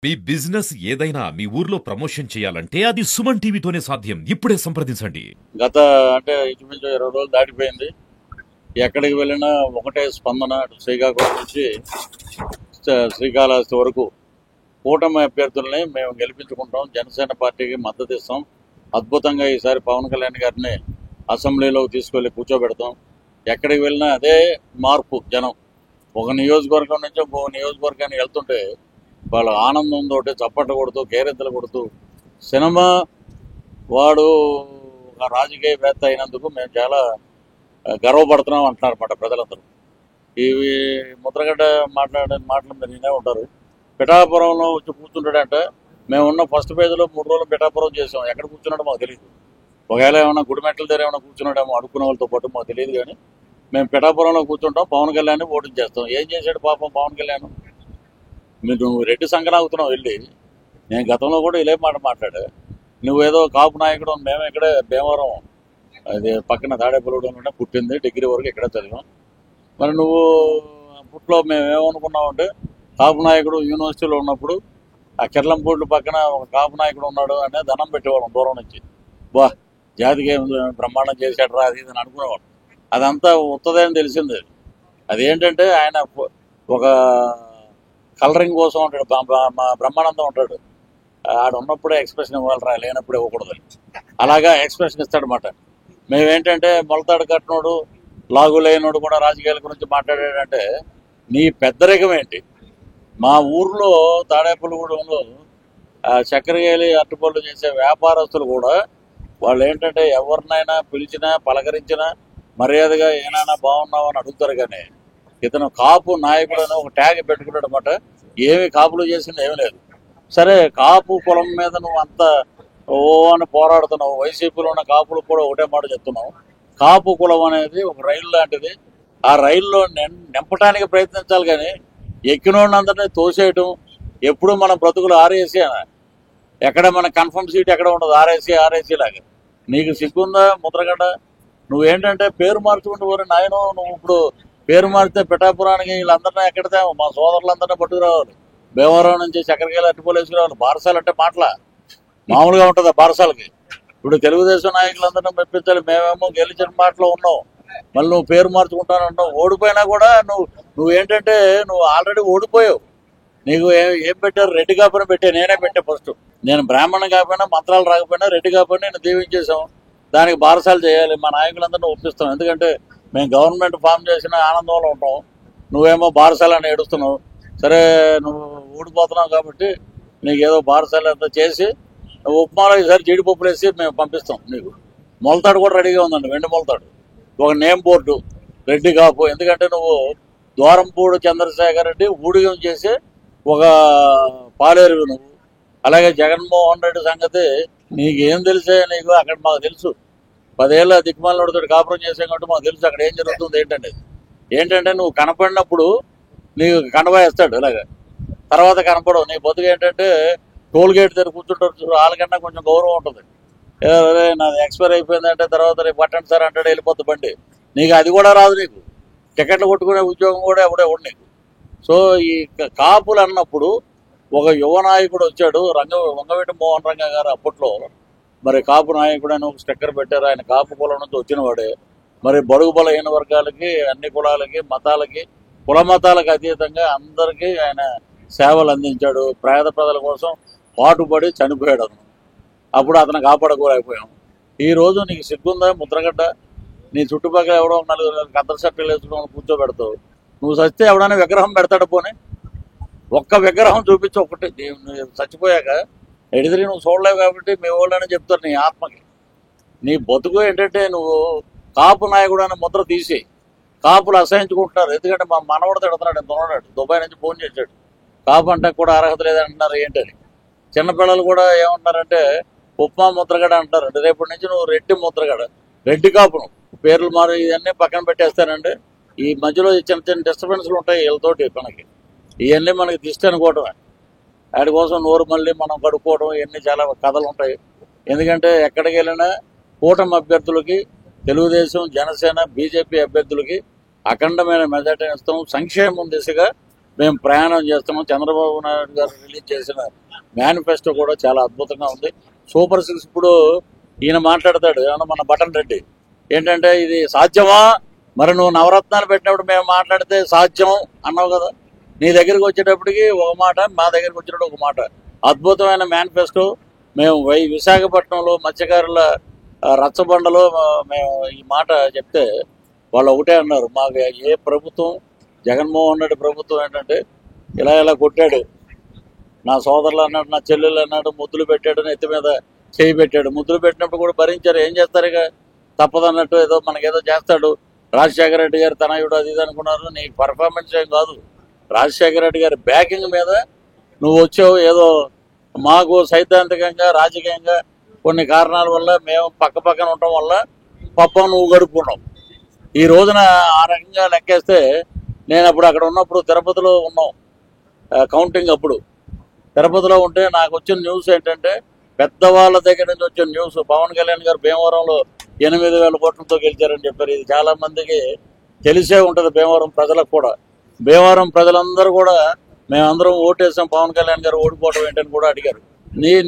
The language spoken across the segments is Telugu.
మీ బిజినెస్ ఏదైనా మీ ఊర్లో ప్రమోషన్ చేయాలంటే అది సుమన్ టీవీతోనే సాధ్యం. ఇప్పుడే సంప్రదించండి. గత అంటే ఇంచుమించు 20 రోజులు దాటిపోయింది. ఎక్కడికి వెళ్ళినా ఒకటే స్పందన. శ్రీకాకుళం నుంచి శ్రీకాళహస్తి వరకు కూటమి అభ్యర్థుల్ని మేము గెలిపించుకుంటాం, జనసేన పార్టీకి మద్దతు ఇస్తాం, అద్భుతంగా ఈసారి పవన్ కళ్యాణ్ గారిని అసెంబ్లీలోకి తీసుకెళ్లి కూర్చోబెడతాం. ఎక్కడికి వెళ్ళినా అదే మార్పు. జనం ఒక నియోజకవర్గం నుంచి ఇంకో నియోజకవర్గానికి వెళ్తుంటే వాళ్ళ ఆనందంతో చప్పట్లు కొడుతూ కేరింతలు కొడుతూ సినిమా వాడు ఒక రాజకీయవేత్త అయినందుకు మేము చాలా గర్వపడుతున్నాం అంటున్నారు అన్నమాట ప్రజలందరూ. ఇవి ముద్రగడ్డ మాట్లాడే మాటలు మీరు వినే ఉంటారు. పిఠాపురంలో వచ్చి కూర్చుంటాడంట. మేము ఉన్న ఫస్ట్ పేజీలో 3 రోజులు పిఠాపురం చేసాం. ఎక్కడ కూర్చున్నాడో మాకు తెలియదు. ఒకవేళ ఏమైనా గుడిమెట్ల దగ్గర ఏమైనా కూర్చున్నాడేమో అడుక్కునే వాళ్ళతో పాటు మాకు తెలియదు. కానీ మేము పిఠాపురంలో కూర్చుంటాం, పవన్ కళ్యాణ్ ఓటింగ్ చేస్తాం. ఏం చేశాడు పాపం పవన్ కళ్యాణ్? మీరు రెడ్డి సంకనాగుతున్నావు వెళ్ళి. నేను గతంలో కూడా ఇలే మాట మాట్లాడా. నువ్వేదో కాపు నాయకుడు, మేము ఇక్కడే భీమవరం అది పక్కన తాడేపల్లిగూడెంలోనే పుట్టింది, డిగ్రీ వరకు ఇక్కడే చదివాం. మరి నువ్వు అప్పట్లో మేము ఏమనుకున్నామంటే కాపు నాయకుడు యూనివర్సిటీలో ఉన్నప్పుడు ఆ కిర్లంపూడి పక్కన ఒక కాపు నాయకుడు ఉన్నాడు అనే ధనం పెట్టేవాళ్ళం దూరం నుంచి. బా జాతికి ఏం బ్రహ్మాండం చేశాడు రా అది ఇది అని అనుకునేవాడు. అదంతా ఉత్తదే అని తెలిసింది. అదేంటంటే ఆయన ఒక కలరింగ్ కోసం ఉంటాడు, బ్రహ్మానందం ఉంటాడు. ఆడు ఉన్నప్పుడే ఎక్స్ప్రెషన్ ఇవ్వాలరా, లేనప్పుడు ఇవ్వకూడదు. అలాగా ఎక్స్ప్రెషన్ ఇస్తాడనమాట. మేమేంటంటే మొలతాడు కట్టినోడు లాగు లేనోడు కూడా రాజకీయాల గురించి మాట్లాడాడంటే నీ పెద్దరికం ఏంటి? మా ఊర్లో తాడేపల్లిగూడెంలో చక్కెరకేళి అరటిపళ్ళు చేసే వ్యాపారస్తులు కూడా వాళ్ళు ఏంటంటే ఎవరినైనా పిలిచినా పలకరించినా మర్యాదగా ఏమైనా బాగున్నావు అని అడుగుతారు. కానీ ఇతను కాపు నాయకుడు అని ఒక ట్యాగ్ పెట్టుకున్నాడు అనమాట. ఏమి కాపులు చేసింది ఏమి లేదు. సరే, కాపు కులం మీద నువ్వు అంత ఓ అని పోరాడుతున్నావు. వైసీపీలో ఉన్న కాపులు కూడా ఒకటే మాట చెప్తున్నావు. కాపు కులం అనేది ఒక రైలు లాంటిది. ఆ రైల్లో నింపటానికి ప్రయత్నించాలి కానీ ఎక్కినోడినందరినీ తోసేయటం. ఎప్పుడు మన బ్రతుకులు ఆర్ఏసీ అని, ఎక్కడ మన కన్ఫర్మ్ సీట్ ఎక్కడ ఉండదు, ఆర్ఏసీ లాగా. నీకు సిగ్గుందా ముద్రగడ్డ? నువ్వేంటంటే పేరు మార్చుకుంటూ పోరు నాయన. నువ్వు ఇప్పుడు పేరు మారితే పిఠాపురానికి వీళ్ళందరినీ ఎక్కడితే మా సోదరులందరినీ పట్టుకురావాలి. భీమవరం నుంచి చక్కెరకేళి అరటిపళ్ళు వేసుకురావాలి. బారసాలు అంటే మాటల మామూలుగా ఉంటుంది బారసాలకి. ఇప్పుడు తెలుగుదేశం నాయకులందరినీ మెప్పించాలి. మేమేమో గెలిచిన మాటలో ఉన్నావు, మళ్ళీ నువ్వు పేరు మార్చుకుంటానంటావు. ఓడిపోయినా కూడా నువ్వేంటంటే నువ్వు ఆల్రెడీ ఓడిపోయావు. నీకు ఏం పెట్టారు? రెడ్డి కాపని పెట్టే. నేనే పెట్టా ఫస్ట్. నేను బ్రాహ్మణం కాకపోయినా మంత్రాలు రాకపోయినా రెడ్డి కాపని నేను దీవించేసాం. దానికి బారసాలు చేయాలి. మా నాయకులందరినీ ఒప్పిస్తాం. ఎందుకంటే మేము గవర్నమెంట్ ఫామ్ చేసిన ఆనందంలో ఉంటాం. నువ్వేమో బారసాలని ఏడుస్తున్నావు. సరే, నువ్వు ఓడిపోతున్నావు కాబట్టి నీకేదో బారసాలు అంతా చేసి ఉప్మాలో ఈసారి జీడిపప్పులు వేసి మేము పంపిస్తాం నీకు. మొలతాడు కూడా రెడీగా ఉందండి, వెండి మొలతాడు. ఒక నేమ్ బోర్డు రెడ్డి కాపు. ఎందుకంటే నువ్వు ద్వారంపూడి చంద్రశేఖర్ రెడ్డి ఊడిగం చేసి ఒక పాలేరు నువ్వు. అలాగే జగన్మోహన్ రెడ్డి సంగతి నీకేం తెలిసే? నీకు అక్కడ మాకు తెలుసు. 10 ఏళ్ళ దిక్కుమాలతో కాపురం చేసాం కాబట్టి మాకు తెలుసు అక్కడ ఏం జరుగుతుంది ఏంటంటే నువ్వు కనపడినప్పుడు నీకు కండవా వేస్తాడు ఇలాగ, తర్వాత కనపడవు. నీ బతుకు ఏంటంటే టోల్ గేట్ దగ్గర కూర్చుంటారు. వాళ్ళకన్నా కొంచెం గౌరవం ఉంటుంది. నాది ఎక్స్పైర్ అయిపోయిందంటే తర్వాత రేపు పట్టండి సార్ అంటాడు, వెళ్ళిపోద్ది బండి. నీకు అది కూడా రాదు. నీకు టికెట్లు కొట్టుకునే ఉద్యోగం కూడా ఎవడు నీకు. సో ఈ కాపులు అన్నప్పుడు ఒక యువ నాయకుడు వచ్చాడు, వంగవీటి మోహన్ రంగ గారు. అప్పట్లో మరి కాపు నాయకుడు అని ఒక స్టిక్కర్ పెట్టారు. ఆయన కాపు కులం నుంచి వచ్చిన వాడే. మరి బడుగు బలహీన వర్గాలకి, అన్ని కులాలకి, మతాలకి, కుల మతాలకు అతీతంగా అందరికీ ఆయన సేవలు అందించాడు. పేద ప్రజల కోసం పాటుపడి చనిపోయాడు అతను. అప్పుడు అతను కాపాడుకోలేకపోయాం. ఈ రోజు నీకు సిగ్గుందా ముద్రగడ్డ? నీ చుట్టుపక్కల ఎవడో 4 కద్దరు షర్ట్లు వేసుకుని కూర్చోబెడతావు. నువ్వు చస్తే ఎవడైనా విగ్రహం పెడతాడు. పోనీ ఒక్క విగ్రహం చూపించి ఒకటి. చచ్చిపోయాక ఎడిదిరి నువ్వు చూడలేవు కాబట్టి మీ వాళ్ళని చెప్తారు నీ ఆత్మకి. నీ బతుకు ఏంటంటే నువ్వు కాపు నాయకుడు అనే ముద్ర తీసి కాపులు అసహించుకుంటున్నారు. ఎందుకంటే మా మనవడు తిడుతున్నాడు, ఎంత ఉన్నాడు, దుబాయ్ నుంచి ఫోన్ చేశాడు. కాపు అంటే కూడా అర్హత లేదంటున్నారు. ఏంటని చిన్నపిల్లలు కూడా ఏమంటున్నారంటే ఉప్మా ముద్రగడ అంటారు. రేపటి నుంచి నువ్వు రెడ్డి ముద్రగడ, రెడ్డి కాపు. నువ్వు పేర్లు మారి ఇవన్నీ పక్కన పెట్టేస్తానంటే ఈ మధ్యలో చిన్న డిస్టర్బెన్స్లు ఉంటాయి వీళ్ళతోటి. మనకి ఇవన్నీ మనకి దిష్టి అనుకోవటమే. వాటి కోసం నోరు మళ్ళీ మనం కడుక్కోవడం, ఇవన్నీ చాలా కథలు ఉంటాయి. ఎందుకంటే ఎక్కడికి వెళ్ళినా కూటమి అభ్యర్థులకి, తెలుగుదేశం, జనసేన, బీజేపీ అభ్యర్థులకి అఖండమైన మెజార్టీ ఇస్తాం. సంక్షేమం దిశగా మేము ప్రయాణం చేస్తున్నాం. చంద్రబాబు నాయుడు గారు రిలీజ్ చేసిన మేనిఫెస్టో కూడా చాలా అద్భుతంగా ఉంది. సూపర్ 6 ఇప్పుడు ఈయన మాట్లాడతాడు ఏమన్నా మన బటన్ రెడ్డి ఏంటంటే ఇది సాధ్యమా, మరి నువ్వు నవరత్నాలు పెట్టినప్పుడు మేము మాట్లాడితే సాధ్యం అన్నావు కదా, నీ దగ్గరికి వచ్చేటప్పటికి ఒక మాట, మా దగ్గరికి వచ్చేటప్పుడు ఒక మాట. అద్భుతమైన మేనిఫెస్టో. మేము విశాఖపట్నంలో మత్స్యకారుల రచ్చబండలో మేము ఈ మాట చెప్తే వాళ్ళు ఒకటే అన్నారు, మాకు ఏ ప్రభుత్వం, జగన్మోహన్ రెడ్డి ప్రభుత్వం ఏంటంటే ఇలా కొట్టాడు, నా సోదరులు అన్నాడు, నా చెల్లెలు అన్నాడు, ముద్దులు పెట్టాడు, ఎత్తి మీద చేయి పెట్టాడు. ముద్దులు పెట్టినప్పుడు కూడా భరించారు. ఏం చేస్తారు, ఇక తప్పదన్నట్టు ఏదో మనకేదో చేస్తాడు. రాజశేఖర రెడ్డి గారు తనయుడు అది ఇది అనుకున్నారు. నీ పర్ఫార్మెన్స్ ఏం కాదు, రాజశేఖర రెడ్డి గారి బ్యాకింగ్ మీద నువ్వు వచ్చావు. ఏదో మాకు సైద్ధాంతికంగా రాజకీయంగా కొన్ని కారణాల వల్ల మేము పక్కన ఉండటం వల్ల పప్పం నువ్వు గడుపుకున్నావు. ఈ రోజున ఆ రకంగా లెక్కేస్తే నేను అప్పుడు అక్కడ ఉన్నప్పుడు తిరుపతిలో ఉన్నాం కౌంటింగ్. అప్పుడు తిరుపతిలో ఉంటే నాకు వచ్చిన న్యూస్ ఏంటంటే పెద్దవాళ్ళ దగ్గర నుంచి వచ్చిన న్యూస్, పవన్ కళ్యాణ్ గారు భీమవరంలో 8,000 కోట్లతో గెలిచారని చెప్పారు. ఇది చాలా మందికి తెలిసే ఉంటుంది, భీమవరం ప్రజలకు కూడా. భీమవరం ప్రజలందరూ కూడా మేమందరం ఓటేసాం, పవన్ కళ్యాణ్ గారు ఓడిపోవటం ఏంటని కూడా అడిగారు.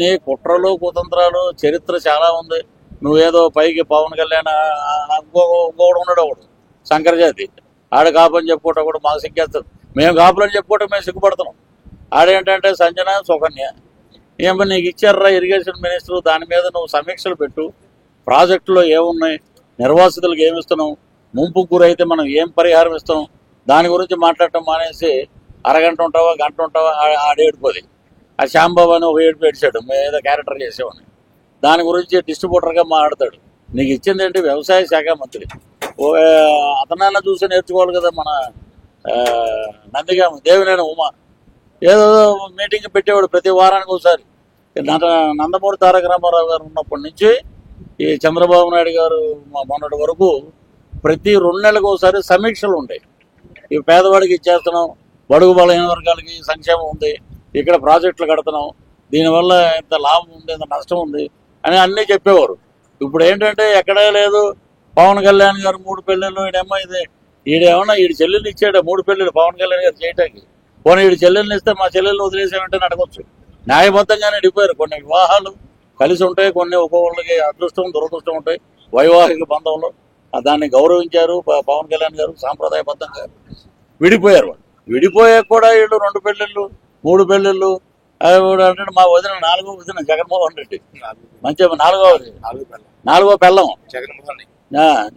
నీ కుట్రలు కుతంత్రాలు చరిత్ర చాలా ఉంది. నువ్వేదో పైకి పవన్ కళ్యాణ్ ఇంకోడు ఉన్నాడు, ఒకడు శంకరజాతి, ఆడ కాపని చెప్పుకోవటం కూడా మాకు సిగ్గేస్తుంది. మేము కాపులని చెప్పుకోవటం మేము సిగ్గుపడుతున్నాం. ఆడేంటంటే సంజన సుకన్య ఏమో నీకు ఇచ్చారా ఇరిగేషన్ మినిస్టర్, దాని మీద నువ్వు సమీక్షలు పెట్టు, ప్రాజెక్టులో ఏమున్నాయి, నిర్వాసితులకు ఏమి ఇస్తున్నాం, ముంపుకు గురైతే మనం ఏం పరిహారం ఇస్తాం, దాని గురించి మాట్లాడటం మానేసి అరగంట ఉంటావా గంట ఉంటావా ఆడేడిపోది. ఆ శ్యాంబాబు అని ఒక ఏడుపు ఏడ్చాడు, మేము ఏదో క్యారెక్టర్ చేసామని. దాని గురించి డిస్ట్రిబ్యూటర్గా మాట్లాడతాడు. నీకు ఇచ్చింది ఏంటి, వ్యవసాయ శాఖ మంత్రి. అతనైనా చూసి నేర్చుకోవాలి కదా. మన నందిగామ దేవినేని ఉమా ఏదో మీటింగ్ పెట్టేవాడు ప్రతి వారానికి ఒకసారి. నందమూరి తారక రామారావు గారు ఉన్నప్పటి నుంచి ఈ చంద్రబాబు నాయుడు గారు మొన్నటి వరకు ప్రతి 2 నెలలకు ఒకసారి సమీక్షలు ఉంటాయి. ఈ పేదవాడికి ఇచ్చేస్తున్నాం, బడుగు బలహీన వర్గాలకి సంక్షేమం ఉంది, ఇక్కడ ప్రాజెక్టులు కడుతున్నాం, దీనివల్ల ఇంత లాభం ఉంది, ఇంత నష్టం ఉంది అని అన్నీ చెప్పేవారు. ఇప్పుడు ఏంటంటే ఎక్కడే లేదు. పవన్ కళ్యాణ్ గారు 3 పెళ్ళిళ్ళు, ఈడేమన్నా ఈడి చెల్లెళ్ళు ఇచ్చాడు 3 పెళ్ళిళ్ళు పవన్ కళ్యాణ్ గారు చేయడానికి. పోనీ ఈడి చెల్లెల్ని ఇస్తే మా చెల్లెల్ని వదిలేసామంటే అడగొచ్చు. న్యాయబద్ధంగానే అడిగిపోయారు. కొన్ని వివాహాలు కలిసి ఉంటాయి, కొన్ని ఒక్కొక్కళ్ళకి అదృష్టం దురదృష్టం ఉంటాయి వైవాహిక బంధంలో. దాన్ని గౌరవించారు పవన్ కళ్యాణ్ గారు, సాంప్రదాయబద్ధంగా విడిపోయారు. వాళ్ళు విడిపోయాక కూడా వీళ్ళు 2 పెళ్ళిళ్ళు 3 పెళ్ళిళ్ళు అంటే మా వదిన 4వ వదిన జగన్మోహన్ రెడ్డి, మంచిగా 4వ పెళ్ళం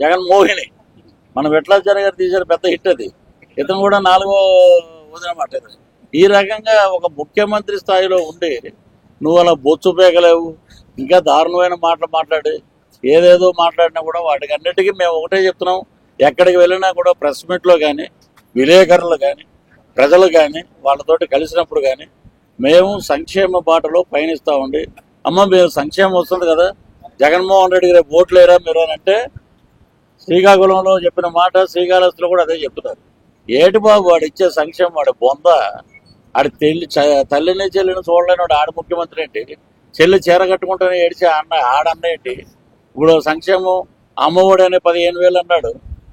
జగన్మోహిని. మన విఠలాచార్య గారు తీశారు, పెద్ద హిట్ అది. ఇతను కూడా 4వ వదిన మాట. ఈ రకంగా ఒక ముఖ్యమంత్రి స్థాయిలో ఉండి నువ్వు అలా బొచ్చు పేగలేవు, ఇంకా దారుణమైన మాటలు మాట్లాడి ఏదేదో మాట్లాడినా కూడా వాటికి అన్నిటికీ మేము ఒకటే చెప్తున్నాం. ఎక్కడికి వెళ్ళినా కూడా ప్రెస్ మీట్లో కానీ, విలేకరులు కానీ, ప్రజలు కానీ వాళ్ళతోటి కలిసినప్పుడు కానీ మేము సంక్షేమ బాటలో పయనిస్తామండి. అమ్మ మీరు సంక్షేమం వస్తుంది కదా, జగన్మోహన్ రెడ్డి రేపు ఓట్లు వేయరా మీరు అని అంటే శ్రీకాకుళంలో చెప్పిన మాట శ్రీకాళహస్తిలో కూడా అదే చెప్తున్నారు. ఏటి బాబు వాడు ఇచ్చే సంక్షేమం, వాడి బొంద, ఆడి తల్లిని చెల్లిని చూడలేని వాడు ఆడ ముఖ్యమంత్రి ఏంటి, చెల్లి చీర కట్టుకుంటూనే ఏడిచి ఆడన్న ఏంటి. ఇప్పుడు సంక్షేమం అమ్మఒడి అనే 15,000 అన్నాడు,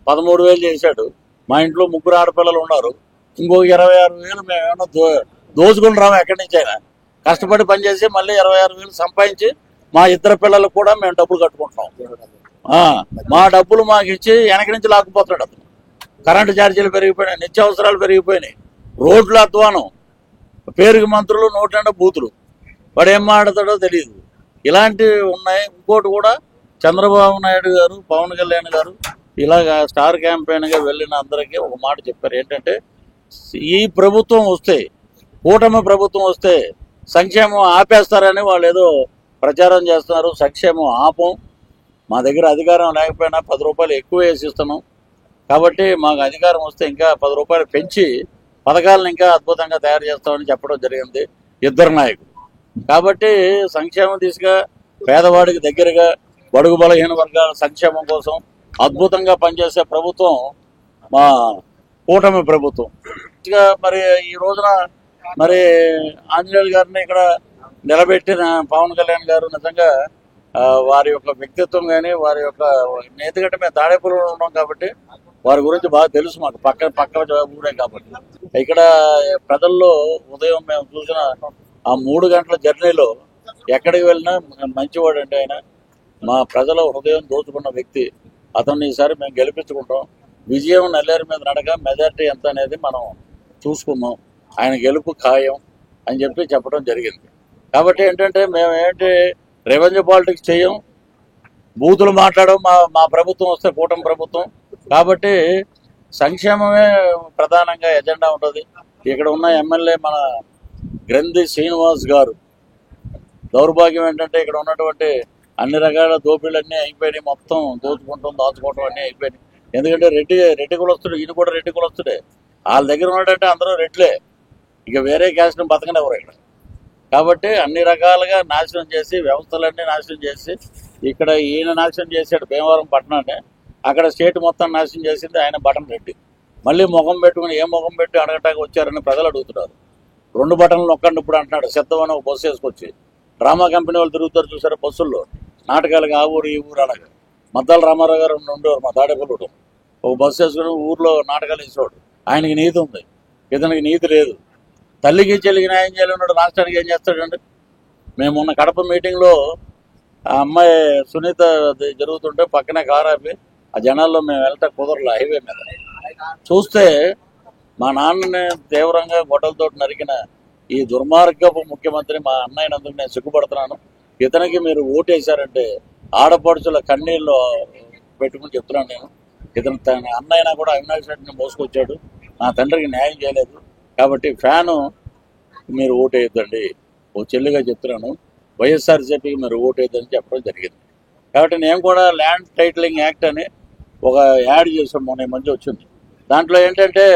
13,000 చేశాడు. మా ఇంట్లో 3 ఆడపిల్లలు ఉన్నారు, ఇంకొక 26,000 మేము ఏమన్నా దోచుకుని రాము ఎక్కడి నుంచి అయినా. కష్టపడి పనిచేసి మళ్ళీ 26,000 సంపాదించి మా 2 పిల్లలకు కూడా మేము డబ్బులు కట్టుకుంటున్నాం. మా డబ్బులు మాకు ఇచ్చి వెనక నుంచి లాక్కుపోతున్నాడు అతను. కరెంటు ఛార్జీలు పెరిగిపోయినాయి, నిత్యావసరాలు పెరిగిపోయినాయి, రోడ్లు అధ్వానం, పేరుకి మంత్రులు, 102 బూతులు. వాడు ఏం మాట్లాడతాడో తెలియదు. ఇలాంటివి ఉన్నాయి. ఇంకోటి కూడా చంద్రబాబు నాయుడు గారు, పవన్ కళ్యాణ్ గారు ఇలాగా స్టార్ క్యాంపెయిన్గా వెళ్ళిన అందరికీ ఒక మాట చెప్పారు. ఏంటంటే ఈ ప్రభుత్వం వస్తే, కూటమి ప్రభుత్వం వస్తే సంక్షేమం ఆపేస్తారని వాళ్ళు ఏదో ప్రచారం చేస్తున్నారు. సంక్షేమం ఆపం, మా దగ్గర అధికారం లేకపోయినా 10 రూపాయలు ఎక్కువ వేసిస్తున్నాం, కాబట్టి మాకు అధికారం వస్తే ఇంకా 10 రూపాయలు పెంచి పథకాలను ఇంకా అద్భుతంగా తయారు చేస్తామని చెప్పడం జరిగింది 2 నాయకులు. కాబట్టి సంక్షేమం దిశగా పేదవాడికి దగ్గరగా బడుగు బలహీన వర్గాల సంక్షేమం కోసం అద్భుతంగా పనిచేసే ప్రభుత్వం మా కూటమి ప్రభుత్వం. మరి ఈ రోజున మరి ఆంజనేయులు గారిని ఇక్కడ నిలబెట్టిన పవన్ కళ్యాణ్ గారు నిజంగా వారి యొక్క వ్యక్తిత్వం కానీ వారి యొక్క, ఎందుకంటే మేము తాడేపల్లిలో ఉన్నాం కాబట్టి వారి గురించి బాగా తెలుసు మాకు, పక్క ఊరే కాబట్టి. ఇక్కడ ప్రజల్లో ఉదయం మేము చూసిన ఆ 3 గంటల జర్నీలో ఎక్కడికి వెళ్ళినా మంచివాడు అండి ఆయన. మా ప్రజల హృదయం దోచుకున్న వ్యక్తి. అతన్ని ఈసారి మేము గెలిపించుకుంటాం. విజయం నల్లేరు మీద నడక, మెజార్టీ ఎంత అనేది మనం చూసుకుందాం. ఆయన గెలుపు ఖాయం అని చెప్పడం జరిగింది. కాబట్టి ఏంటంటే మేము రెవెన్యూ పాలిటిక్స్ చేయం, బూతులు మాట్లాడడం. మా ప్రభుత్వం వస్తే కూటమి ప్రభుత్వం కాబట్టి సంక్షేమమే ప్రధానంగా ఎజెండా ఉంటుంది. ఇక్కడ ఉన్న ఎమ్మెల్యే మన గ్రంథి శ్రీనివాస్ గారు దౌర్భాగ్యం ఏంటంటే ఇక్కడ ఉన్నటువంటి అన్ని రకాల దోపిడీలన్నీ అయిపోయినాయి. మొత్తం దాచుకోవటం అన్నీ అయిపోయినాయి. ఎందుకంటే రెడ్డి కులస్తుడు, ఈయన కూడా రెడ్డి కులస్తుడే. వాళ్ళ దగ్గర ఉన్నాడంటే అందరూ రెడ్లే, ఇక వేరే క్యాస్ట్ని బతకనివ్వరు ఇక్కడ. కాబట్టి అన్ని రకాలుగా నాశనం చేసి, వ్యవస్థలన్నీ నాశనం చేసి, ఇక్కడ ఈయన నాశనం చేశాడు భీమవరం పట్టణాన్ని. అక్కడ స్టేట్ మొత్తం నాశనం చేసింది ఆయన బటన్ రెడ్డి. మళ్ళీ ముఖం పెట్టుకుని ఏ ముఖం పెట్టి అడగటానికి వచ్చారని ప్రజలు అడుగుతున్నారు. 2 బటన్లు నొక్కండి ఇప్పుడు అంటున్నాడు. సిద్ధమని ఒక బస్సు వేసుకొచ్చి డ్రామా కంపెనీ వాళ్ళు తిరుగుతారు చూసారు బస్సుల్లో, నాటకాలుగా ఆ ఊరు ఈ ఊరు అలాగే. మద్దాల రామారావు గారు ఉండేవారు మా తాడేపల్లి. ఒక బస్సు వేసుకుని ఊర్లో నాటకాలు వేసేవాడు. ఆయనకి నీతి ఉంది, ఇతనికి నీతి లేదు. తల్లికి చెల్లికి న్యాయం చేయలేన్నాడు, రాష్ట్రానికి ఏం చేస్తాడండి? మేము మొన్న కడప మీటింగ్లో ఆ అమ్మాయి సునీత జరుగుతుంటే పక్కనే కారు ఆపి ఆ జనాల్లో మేము వెళ్తే కుదరలే. హైవే మీద చూస్తే మా నాన్నని తీవ్రంగా గొడ్డలతో నరికిన ఈ దుర్మార్గపు ముఖ్యమంత్రి మా అన్నయ్యనందుకు నేను సిగ్గుపడుతున్నాను. ఇతనికి మీరు ఓటేశారంటే ఆడపడుచుల కన్నీళ్ళు పెట్టుకుని చెప్తున్నాను నేను. ఇతను తన అన్నయ్యన కూడా అవినాష్ రెడ్డిని మోసుకొచ్చాడు, నా తండ్రికి న్యాయం చేయలేదు. కాబట్టి ఫ్యాను మీరు ఓటేయద్దండి, ఓ చెల్లిగా చెప్తున్నాను. వైఎస్ఆర్సీపీకి మీరు ఓటేద్దని చెప్పడం జరిగింది. కాబట్టి నేను కూడా ల్యాండ్ టైటిలింగ్ యాక్ట్ అని ఒక యాడ్ చేసాం, మొన్న మంచి వచ్చింది. దాంట్లో ఏంటంటే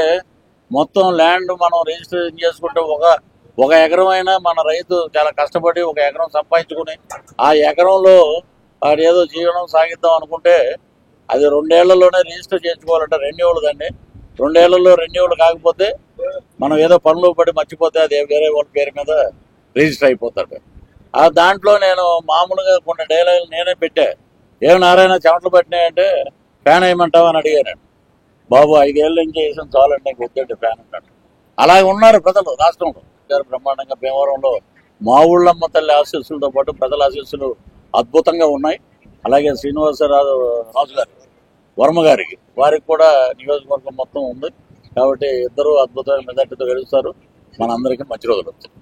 మొత్తం ల్యాండ్ మనం రిజిస్ట్రేషన్ చేసుకుంటే ఒక ఎకరం అయినా మన రైతు చాలా కష్టపడి ఒక ఎకరం సంపాదించుకుని ఆ ఎకరంలో వాడు ఏదో జీవనం సాగిద్దాం అనుకుంటే అది 2 ఏళ్లలోనే రిజిస్టర్ చేసుకోవాలంటే రెన్యూవల్. దాన్ని 2 ఏళ్లలో రెన్యూవల్ కాకపోతే మనం ఏదో పనులు పడి మర్చిపోతే అది వేరే వాళ్ళ పేరు మీద రిజిస్టర్ అయిపోతాడు. ఆ దాంట్లో నేను మామూలుగా కొన్ని డైలాగులు నేనే పెట్టా. ఏం నారాయణ చెమటలు పట్టినాయంటే ఫ్యాన్ వేయమంటావా అని అడిగాను. బాబు 5 ఏళ్ళ నుంచి వేసాను చాలండి, నీకు వద్దండి ఫ్యాన్ అన్నాడు. అలాగే ఉన్నారు ప్రజలు రాష్ట్రంలో. బ్రహ్మాండంగా భీమవరంలో మా ఊళ్ళమ్మ తల్లి ఆశీస్సులతో పాటు ప్రజల ఆశీస్సులు అద్భుతంగా ఉన్నాయి. అలాగే శ్రీనివాసరాజు గారు, వర్మ గారికి, వారికి కూడా నియోజకవర్గం మొత్తం ఉంది. కాబట్టి ఇద్దరు అద్భుతమైన మెజార్టీతో గెలుస్తారు. మనందరికీ మంచి రోజులు వచ్చాయి.